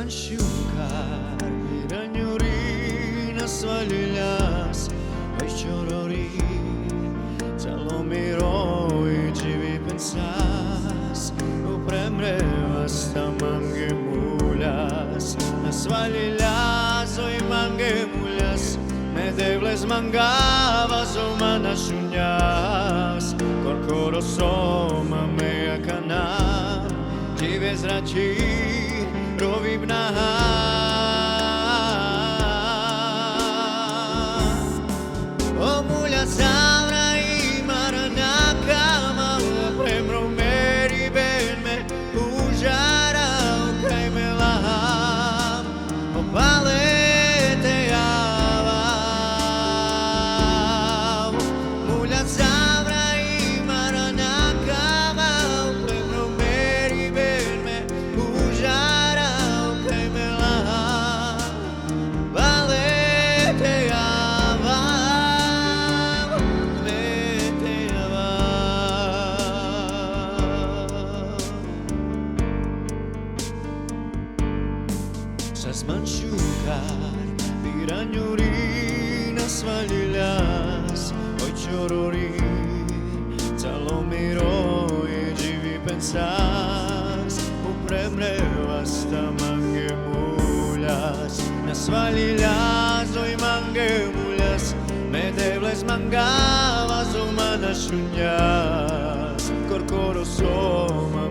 machucar, miranhurinas valilhas, vai chororir, já lo mirou e tive pensas, o premreu hasta manguemulhas, nas valilhas oi manguemulhas, me debles mangavas o manachunhas, corcoro soma mea canal, tive zrači rovibná. O mulher zavra i maranaka mala premro meri ben me ujara o kaimelam o palete ava mulher zavra i maranaka mala premro meri ben me ujara o kaimelam palete ava. Sas machucar, piranhurinas valilhas, oi chororir, já lo mirou e tive pensas, o premreu hasta manguemulhas, nas valilhas oi manguemulhas, me debles mangavas o manachunhas, corcoro soma